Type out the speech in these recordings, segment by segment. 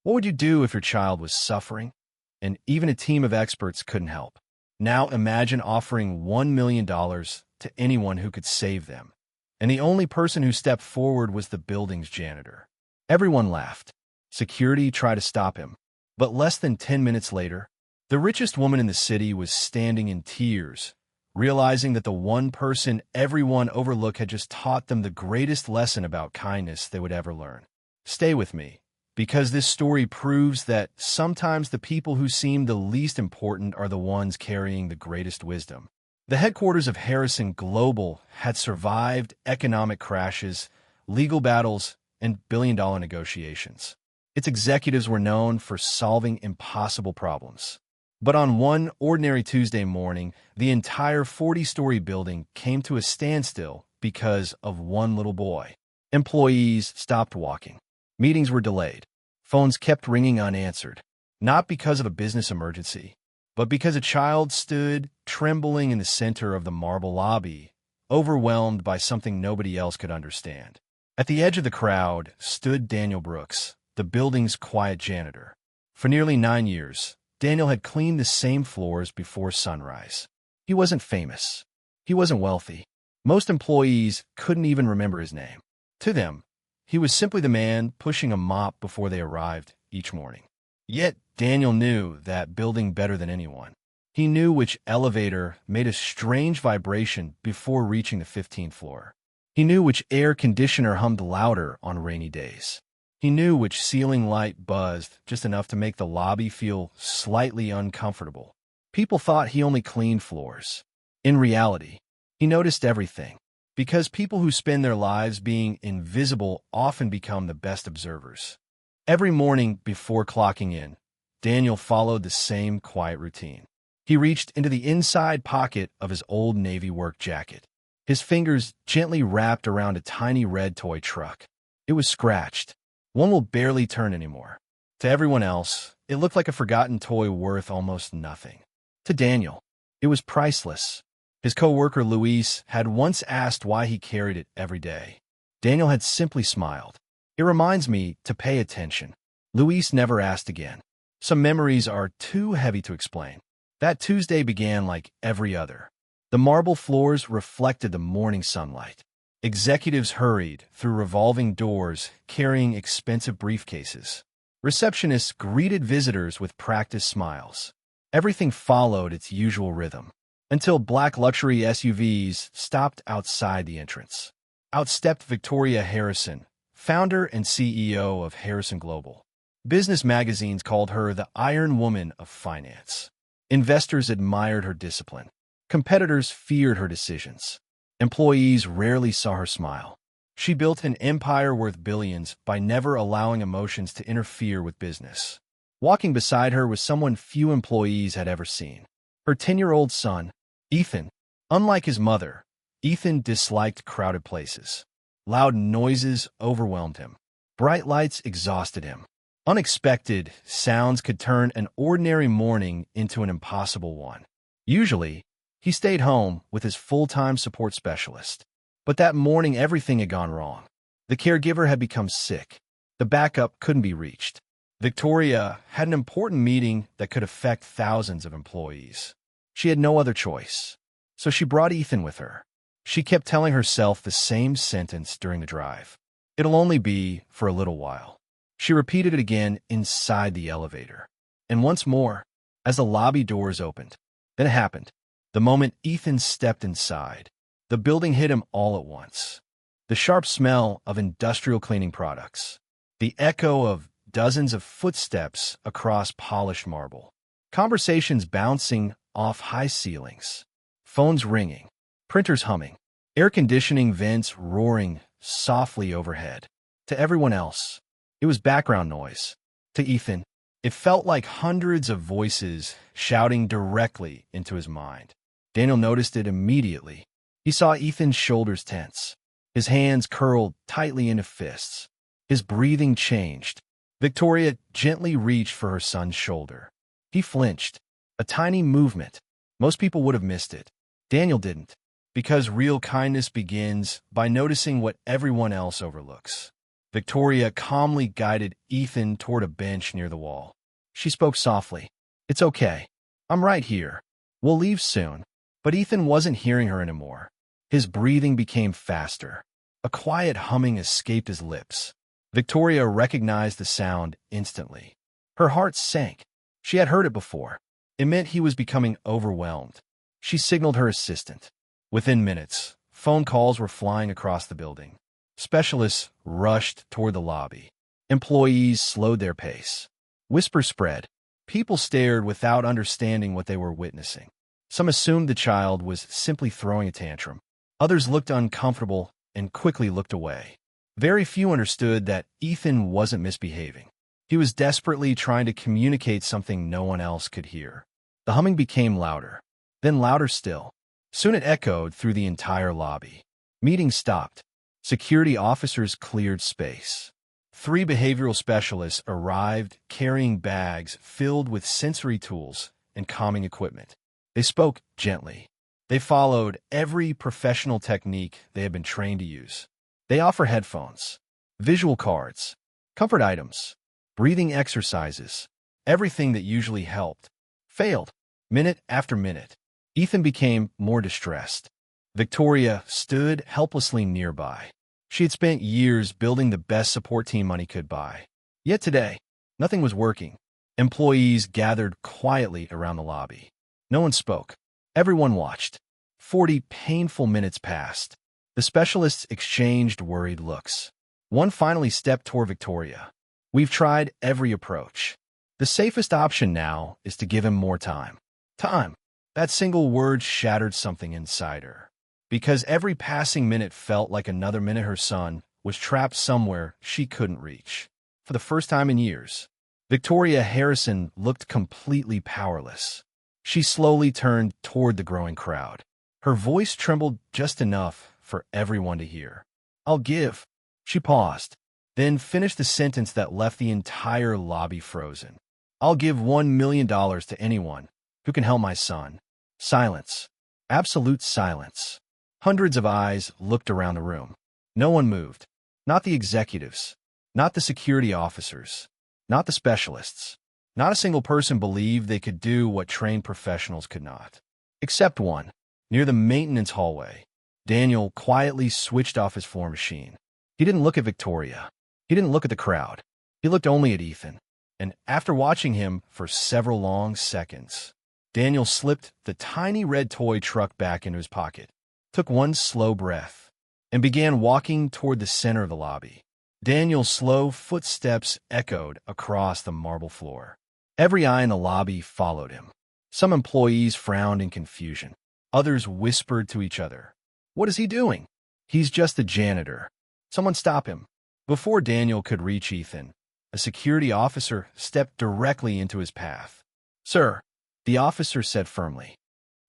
What would you do if your child was suffering and even a team of experts couldn't help? Now imagine offering $1 million to anyone who could save them. And the only person who stepped forward was the building's janitor. Everyone laughed. Security tried to stop him. But less than 10 minutes later, the richest woman in the city was standing in tears, realizing that the one person everyone overlooked had just taught them the greatest lesson about kindness they would ever learn. Stay with me, because this story proves that sometimes the people who seem the least important are the ones carrying the greatest wisdom. The headquarters of Harrison Global had survived economic crashes, legal battles, and billion-dollar negotiations. Its executives were known for solving impossible problems. But on one ordinary Tuesday morning, the entire 40-story building came to a standstill because of one little boy. Employees stopped walking. Meetings were delayed. Phones kept ringing unanswered, not because of a business emergency, but because a child stood trembling in the center of the marble lobby, overwhelmed by something nobody else could understand. At the edge of the crowd stood Daniel Brooks, the building's quiet janitor. For nearly 9 years, Daniel had cleaned the same floors before sunrise. He wasn't famous. He wasn't wealthy. Most employees couldn't even remember his name. To them, he was simply the man pushing a mop before they arrived each morning. Yet Daniel knew that building better than anyone. He knew which elevator made a strange vibration before reaching the 15th floor. He knew which air conditioner hummed louder on rainy days. He knew which ceiling light buzzed just enough to make the lobby feel slightly uncomfortable. People thought he only cleaned floors. In reality, he noticed everything, because people who spend their lives being invisible often become the best observers. Every morning before clocking in, Daniel followed the same quiet routine. He reached into the inside pocket of his old Navy work jacket. His fingers gently wrapped around a tiny red toy truck. It was scratched. One will barely turn anymore. To everyone else, it looked like a forgotten toy worth almost nothing. To Daniel, it was priceless. His co-worker Luis had once asked why he carried it every day. Daniel had simply smiled. It reminds me to pay attention. Luis never asked again. Some memories are too heavy to explain. That Tuesday began like every other. The marble floors reflected the morning sunlight. Executives hurried through revolving doors carrying expensive briefcases. Receptionists greeted visitors with practiced smiles. Everything followed its usual rhythm, until black luxury SUVs stopped outside the entrance. Out stepped Victoria Harrison, founder and CEO of Harrison Global. Business magazines called her the Iron Woman of finance. Investors admired her discipline. Competitors feared her decisions. Employees rarely saw her smile. She built an empire worth billions by never allowing emotions to interfere with business. Walking beside her was someone few employees had ever seen. Her 10-year-old son, Ethan. Unlike his mother, Ethan disliked crowded places. Loud noises overwhelmed him. Bright lights exhausted him. Unexpected sounds could turn an ordinary morning into an impossible one. Usually, he stayed home with his full-time support specialist. But that morning, everything had gone wrong. The caregiver had become sick. The backup couldn't be reached. Victoria had an important meeting that could affect thousands of employees. She had no other choice, so she brought Ethan with her. She kept telling herself the same sentence during the drive. It'll only be for a little while. She repeated it again inside the elevator. And once more, as the lobby doors opened. Then it happened. The moment Ethan stepped inside, the building hit him all at once. The sharp smell of industrial cleaning products. The echo of dozens of footsteps across polished marble. Conversations bouncing off high ceilings. Phones ringing. Printers humming. Air conditioning vents roaring softly overhead. To everyone else, it was background noise. To Ethan, it felt like hundreds of voices shouting directly into his mind. Daniel noticed it immediately. He saw Ethan's shoulders tense. His hands curled tightly into fists. His breathing changed. Victoria gently reached for her son's shoulder. He flinched. A tiny movement. Most people would have missed it. Daniel didn't. Because real kindness begins by noticing what everyone else overlooks. Victoria calmly guided Ethan toward a bench near the wall. She spoke softly. "It's okay. I'm right here. We'll leave soon." But Ethan wasn't hearing her anymore. His breathing became faster. A quiet humming escaped his lips. Victoria recognized the sound instantly. Her heart sank. She had heard it before. It meant he was becoming overwhelmed. She signaled her assistant. Within minutes, phone calls were flying across the building. Specialists rushed toward the lobby. Employees slowed their pace. Whispers spread. People stared without understanding what they were witnessing. Some assumed the child was simply throwing a tantrum. Others looked uncomfortable and quickly looked away. Very few understood that Ethan wasn't misbehaving. He was desperately trying to communicate something no one else could hear. The humming became louder, then louder still. Soon it echoed through the entire lobby. Meeting stopped. Security officers cleared space. 3 behavioral specialists arrived carrying bags filled with sensory tools and calming equipment. They spoke gently. They followed every professional technique they had been trained to use. They offer headphones, visual cards, comfort items, breathing exercises. Everything that usually helped failed. Minute after minute, Ethan became more distressed. Victoria stood helplessly nearby. She had spent years building the best support team money could buy. Yet today, nothing was working. Employees gathered quietly around the lobby. No one spoke. Everyone watched. 40 painful minutes passed. The specialists exchanged worried looks. One finally stepped toward Victoria. "We've tried every approach. The safest option now is to give him more time." Time. That single word shattered something inside her. Because every passing minute felt like another minute her son was trapped somewhere she couldn't reach. For the first time in years, Victoria Harrison looked completely powerless. She slowly turned toward the growing crowd. Her voice trembled just enough for everyone to hear. "I'll give." She paused, then finished the sentence that left the entire lobby frozen. "I'll give $1 million to anyone who can help my son." Silence. Absolute silence. Hundreds of eyes looked around the room. No one moved. Not the executives. Not the security officers. Not the specialists. Not a single person believed they could do what trained professionals could not. Except one. Near the maintenance hallway, Daniel quietly switched off his floor machine. He didn't look at Victoria. He didn't look at the crowd. He looked only at Ethan. And after watching him for several long seconds, Daniel slipped the tiny red toy truck back into his pocket, took one slow breath, and began walking toward the center of the lobby. Daniel's slow footsteps echoed across the marble floor. Every eye in the lobby followed him. Some employees frowned in confusion. Others whispered to each other, "What is he doing? He's just a janitor. Someone stop him." Before Daniel could reach Ethan, a security officer stepped directly into his path. "Sir," the officer said firmly,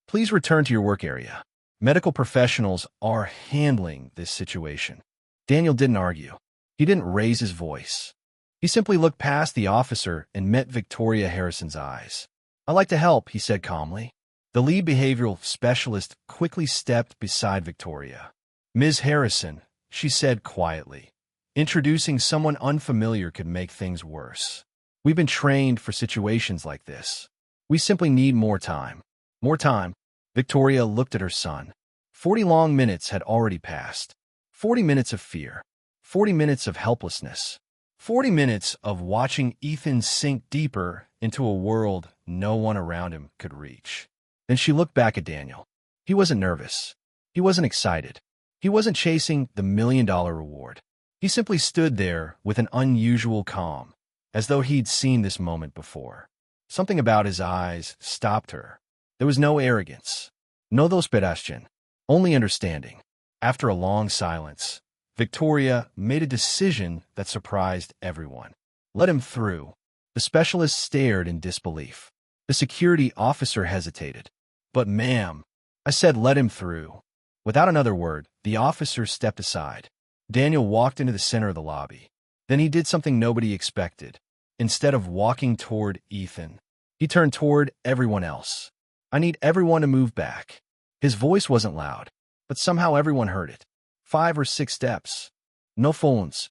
"please return to your work area. Medical professionals are handling this situation." Daniel didn't argue. He didn't raise his voice. He simply looked past the officer and met Victoria Harrison's eyes. "I'd like to help," he said calmly. The lead behavioral specialist quickly stepped beside Victoria. "Ms. Harrison," she said quietly, "introducing someone unfamiliar could make things worse. We've been trained for situations like this. We simply need more time." More time. Victoria looked at her son. 40 long minutes had already passed. 40 minutes of fear. 40 minutes of helplessness. 40 minutes of watching Ethan sink deeper into a world no one around him could reach. Then she looked back at Daniel. He wasn't nervous. He wasn't excited. He wasn't chasing the $1 million reward. He simply stood there with an unusual calm, as though he'd seen this moment before. Something about his eyes stopped her. There was no arrogance, no desperation, only understanding. After a long silence, Victoria made a decision that surprised everyone. "Let him through." The specialist stared in disbelief. The security officer hesitated. "But ma'am," I said, "let him through." Without another word, the officer stepped aside. Daniel walked into the center of the lobby. Then he did something nobody expected. Instead of walking toward Ethan, he turned toward everyone else. "I need everyone to move back." His voice wasn't loud, but somehow everyone heard it. 5 or 6 steps. No phones.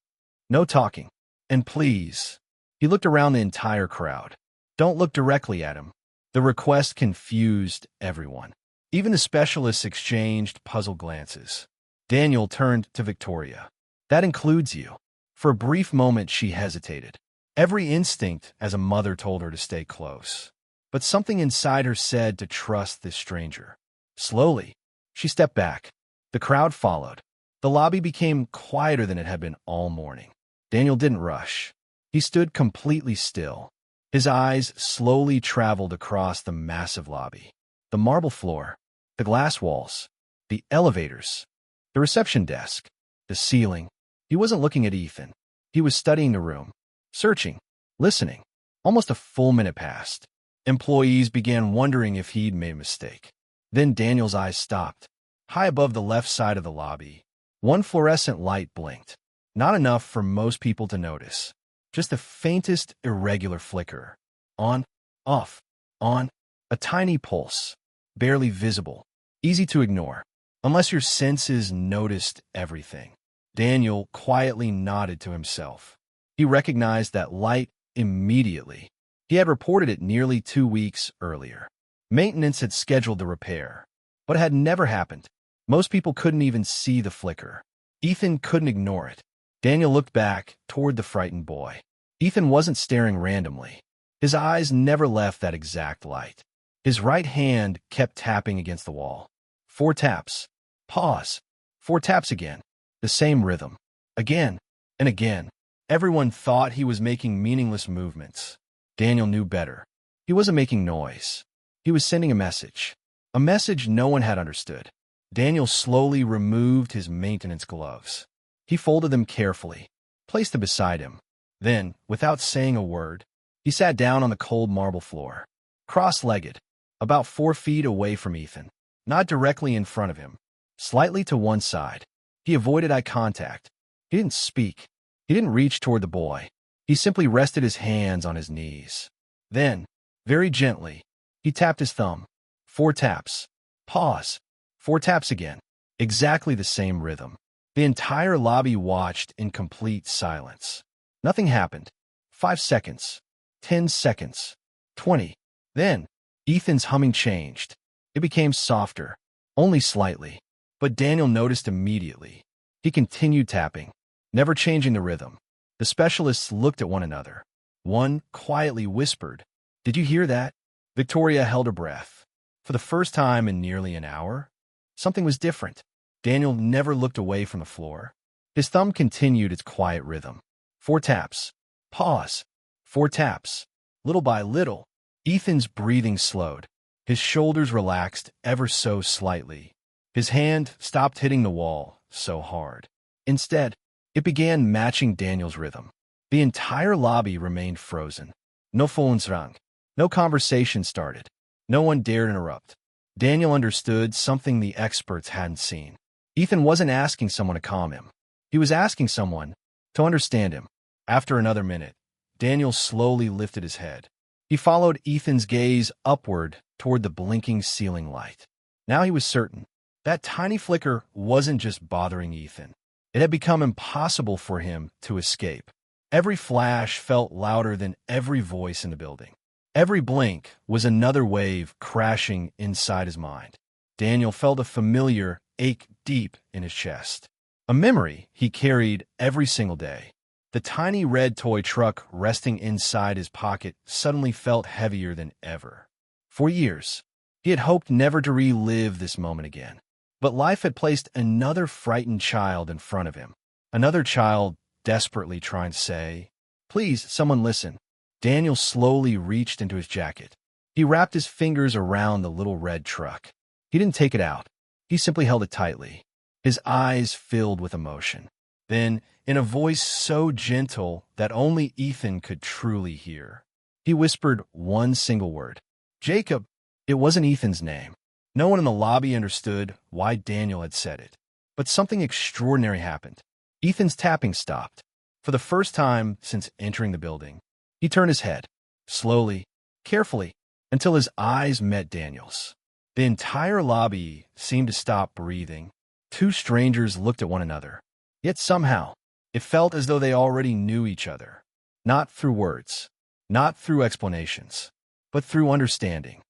No talking. And please. He looked around the entire crowd. Don't look directly at him. The request confused everyone. Even the specialists exchanged puzzled glances. Daniel turned to Victoria. That includes you. For a brief moment, she hesitated. Every instinct as a mother told her to stay close. But something inside her said to trust this stranger. Slowly, she stepped back. The crowd followed. The lobby became quieter than it had been all morning. Daniel didn't rush. He stood completely still. His eyes slowly traveled across the massive lobby. The marble floor, the glass walls, the elevators, the reception desk, the ceiling. He wasn't looking at Ethan. He was studying the room, searching, listening. Almost a full minute passed. Employees began wondering if he'd made a mistake. Then Daniel's eyes stopped. High above the left side of the lobby, one fluorescent light blinked. Not enough for most people to notice. Just the faintest irregular flicker. On, off, on. A tiny pulse. Barely visible. Easy to ignore. Unless your senses noticed everything. Daniel quietly nodded to himself. He recognized that light immediately. He had reported it nearly 2 weeks earlier. Maintenance had scheduled the repair, but it had never happened. Most people couldn't even see the flicker. Ethan couldn't ignore it. Daniel looked back toward the frightened boy. Ethan wasn't staring randomly. His eyes never left that exact light. His right hand kept tapping against the wall. 4 taps. Pause. 4 taps again. The same rhythm. Again and again. Everyone thought he was making meaningless movements. Daniel knew better. He wasn't making noise. He was sending a message. A message no one had understood. Daniel slowly removed his maintenance gloves. He folded them carefully, placed them beside him. Then, without saying a word, he sat down on the cold marble floor, cross-legged, about 4 feet away from Ethan, not directly in front of him, slightly to one side. He avoided eye contact. He didn't speak. He didn't reach toward the boy. He simply rested his hands on his knees. Then, very gently, he tapped his thumb. 4 taps. Pause. 4 taps again. Exactly the same rhythm. The entire lobby watched in complete silence. Nothing happened. 5 seconds. 10 seconds. 20. Then, Ethan's humming changed. It became softer, only slightly. But Daniel noticed immediately. He continued tapping, never changing the rhythm. The specialists looked at one another. One quietly whispered, "Did you hear that?" Victoria held her breath. For the first time in nearly an hour, something was different. Daniel never looked away from the floor. His thumb continued its quiet rhythm. 4 taps. Pause. 4 taps. Little by little, Ethan's breathing slowed. His shoulders relaxed ever so slightly. His hand stopped hitting the wall so hard. Instead, it began matching Daniel's rhythm. The entire lobby remained frozen. No phones rang. No conversation started. No one dared interrupt. Daniel understood something the experts hadn't seen. Ethan wasn't asking someone to calm him. He was asking someone to understand him. After another minute, Daniel slowly lifted his head. He followed Ethan's gaze upward toward the blinking ceiling light. Now he was certain. That tiny flicker wasn't just bothering Ethan. It had become impossible for him to escape. Every flash felt louder than every voice in the building. Every blink was another wave crashing inside his mind. Daniel felt a familiar ache deep in his chest. A memory he carried every single day. The tiny red toy truck resting inside his pocket suddenly felt heavier than ever. For years, he had hoped never to relive this moment again. But life had placed another frightened child in front of him. Another child desperately trying to say, "Please, someone listen." Daniel slowly reached into his jacket. He wrapped his fingers around the little red truck. He didn't take it out. He simply held it tightly. His eyes filled with emotion. Then, in a voice so gentle that only Ethan could truly hear, he whispered one single word. "Jacob." It wasn't Ethan's name. No one in the lobby understood why Daniel had said it. But something extraordinary happened. Ethan's tapping stopped. For the first time since entering the building, he turned his head, slowly, carefully, until his eyes met Daniel's. The entire lobby seemed to stop breathing. 2 strangers looked at one another. Yet somehow, It felt as though they already knew each other, not through words, not through explanations, but through understanding.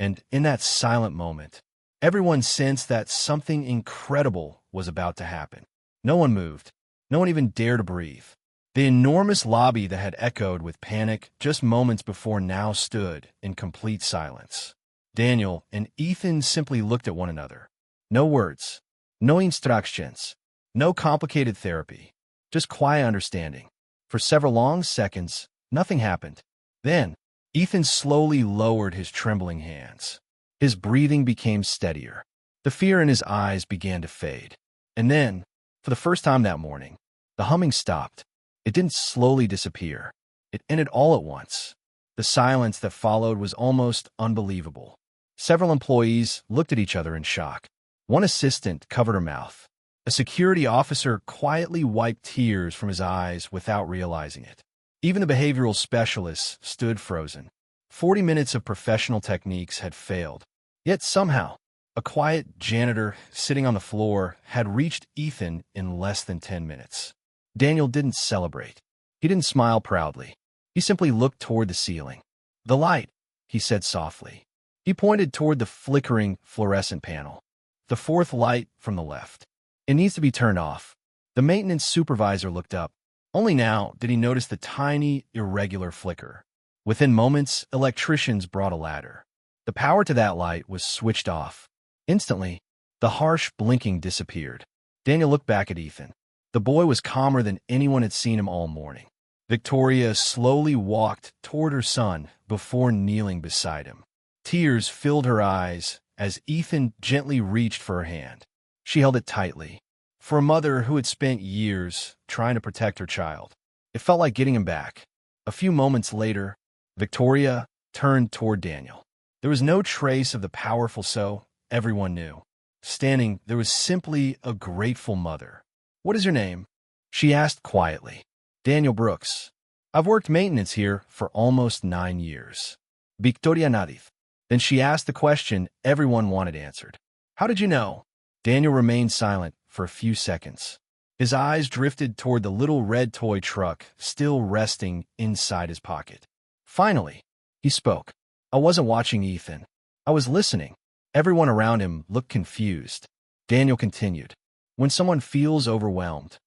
And in that silent moment, everyone sensed that something incredible was about to happen. No one moved. No one even dared to breathe. The enormous lobby that had echoed with panic just moments before now stood in complete silence. Daniel and Ethan simply looked at one another. No words, no instructions, no complicated therapy, just quiet understanding. For several long seconds, nothing happened. Then, Ethan slowly lowered his trembling hands. His breathing became steadier. The fear in his eyes began to fade. And then, for the first time that morning, the humming stopped. It didn't slowly disappear. It ended all at once. The silence that followed was almost unbelievable. Several employees looked at each other in shock. One assistant covered her mouth. A security officer quietly wiped tears from his eyes without realizing it. Even the behavioral specialists stood frozen. 40 minutes of professional techniques had failed. Yet somehow, a quiet janitor sitting on the floor had reached Ethan in less than 10 minutes. Daniel didn't celebrate. He didn't smile proudly. He simply looked toward the ceiling. "The light," he said softly. He pointed toward the flickering fluorescent panel. "The fourth light from the left. It needs to be turned off." The maintenance supervisor looked up. Only now did he notice the tiny, irregular flicker. Within moments, electricians brought a ladder. The power to that light was switched off. Instantly, the harsh blinking disappeared. Daniel looked back at Ethan. The boy was calmer than anyone had seen him all morning. Victoria slowly walked toward her son before kneeling beside him. Tears filled her eyes as Ethan gently reached for her hand. She held it tightly. For a mother who had spent years trying to protect her child, it felt like getting him back. A few moments later, Victoria turned toward Daniel. There was no trace of the powerful so everyone knew. Standing, there was simply a grateful mother. "What is your name?" she asked quietly. "Daniel Brooks. I've worked maintenance here for almost 9 years. Victoria Nadif." Then she asked the question everyone wanted answered. "How did you know?" Daniel remained silent for a few seconds. His eyes drifted toward the little red toy truck still resting inside his pocket. Finally, he spoke. "I wasn't watching Ethan. I was listening." Everyone around him looked confused. Daniel continued. "When someone feels overwhelmed,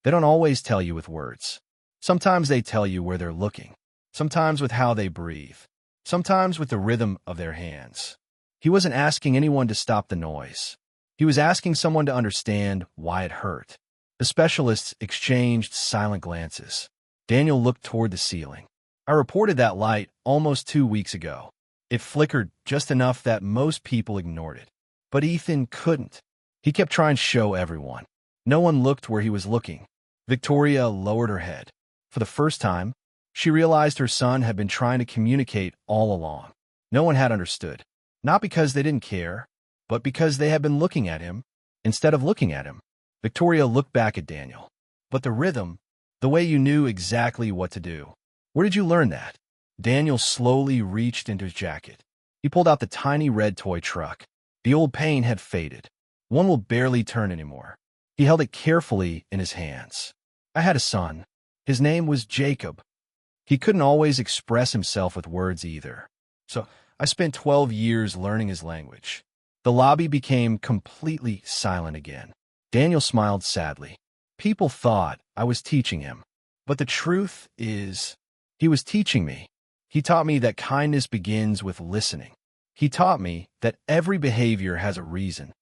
they don't always tell you with words. Sometimes they tell you where they're looking. Sometimes with how they breathe. Sometimes with the rhythm of their hands." He wasn't asking anyone to stop the noise. He was asking someone to understand why it hurt. The specialists exchanged silent glances. Daniel looked toward the ceiling. "I reported that light almost 2 weeks ago. It flickered just enough that most people ignored it. But Ethan couldn't. He kept trying to show everyone. No one looked where he was looking." Victoria lowered her head. For the first time, she realized her son had been trying to communicate all along. No one had understood. Not because they didn't care, but because they had been looking at him instead of looking at him. Victoria looked back at Daniel. "But the rhythm, the way you knew exactly what to do. Where did you learn that?" Daniel slowly reached into his jacket. He pulled out the tiny red toy truck. The old paint had faded. One will barely turn anymore. He held it carefully in his hands. "I had a son. His name was Jacob. He couldn't always express himself with words either. So I spent 12 years learning his language." The lobby became completely silent again. Daniel smiled sadly. "People thought I was teaching him. But the truth is, he was teaching me. He taught me that kindness begins with listening. He taught me that every behavior has a reason.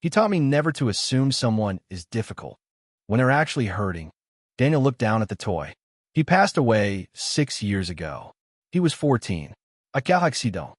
He taught me never to assume someone is difficult when they're actually hurting." Daniel looked down at the toy. He passed away 6 years ago. He was 14. A quel accident.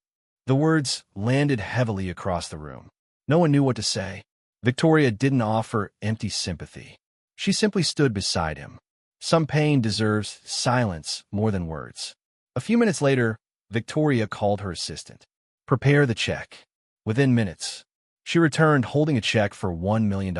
The words landed heavily across the room. No one knew what to say. Victoria didn't offer empty sympathy. She simply stood beside him. Some pain deserves silence more than words. A few minutes later, Victoria called her assistant. "Prepare the check." Within minutes, she returned holding a check for $1 million.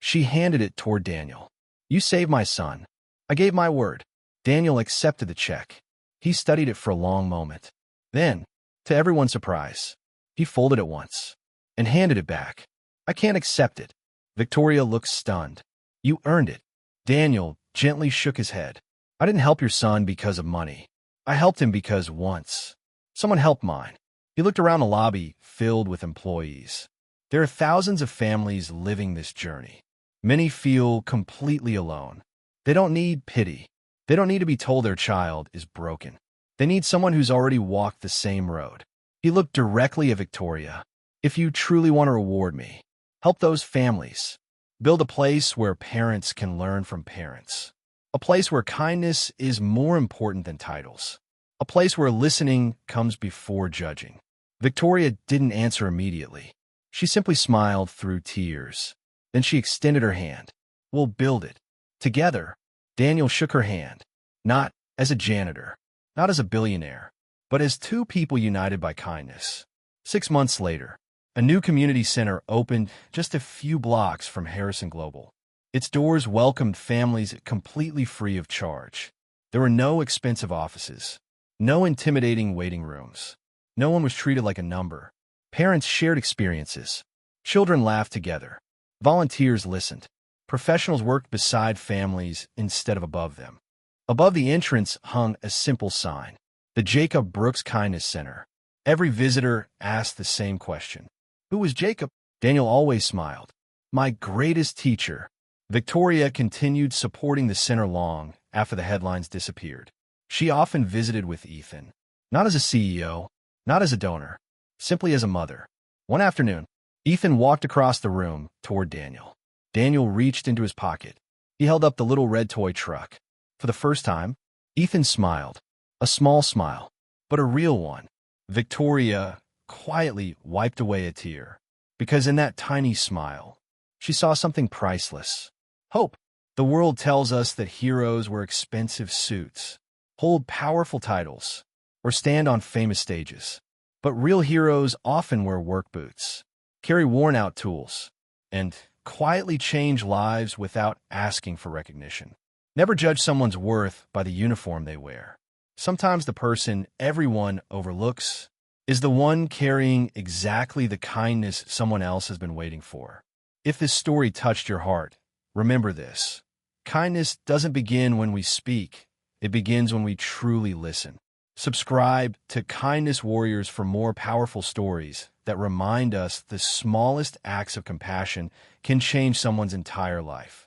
She handed it toward Daniel. "You saved my son. I gave my word." Daniel accepted the check. He studied it for a long moment. Then, to everyone's surprise, he folded it once and handed it back. "I can't accept it." Victoria looked stunned. "You earned it. Daniel gently shook his head. I didn't help your son because of money. I helped him because once someone helped mine. He looked around the lobby filled with employees. There are thousands of families living this journey. Many feel completely alone. They don't need pity. They don't need to be told their child is broken. They need someone who's already walked the same road. He looked directly at Victoria. If you truly want to reward me, help those families. Build a place where parents can learn from parents. A place where kindness is more important than titles. A place where listening comes before judging. Victoria didn't answer immediately. She simply smiled through tears. Then she extended her hand. We'll build it. Together. Daniel shook her hand. Not as a janitor. Not as a billionaire. But as two people united by kindness. 6 months later, a new community center opened just a few blocks from Harrison Global. Its doors welcomed families completely free of charge. There were no expensive offices, no intimidating waiting rooms. No one was treated like a number. Parents shared experiences. Children laughed together. Volunteers listened. Professionals worked beside families instead of above them. Above the entrance hung a simple sign, the Jacob Brooks Kindness Center. Every visitor asked the same question. Who was Jacob? Daniel always smiled. My greatest teacher. Victoria continued supporting the center long after the headlines disappeared. She often visited with Ethan, not as a CEO, not as a donor, simply as a mother. One afternoon, Ethan walked across the room toward Daniel. Daniel reached into his pocket. He held up the little red toy truck. For the first time, Ethan smiled. A small smile, but a real one. Victoria quietly wiped away a tear, because in that tiny smile, she saw something priceless. Hope. The world tells us that heroes wear expensive suits, hold powerful titles, or stand on famous stages. But real heroes often wear work boots, carry worn-out tools, and quietly change lives without asking for recognition. Never judge someone's worth by the uniform they wear. Sometimes the person everyone overlooks is the one carrying exactly the kindness someone else has been waiting for. If this story touched your heart, remember this. Kindness doesn't begin when we speak. It begins when we truly listen. Subscribe to Kindness Warriors for more powerful stories that remind us the smallest acts of compassion can change someone's entire life.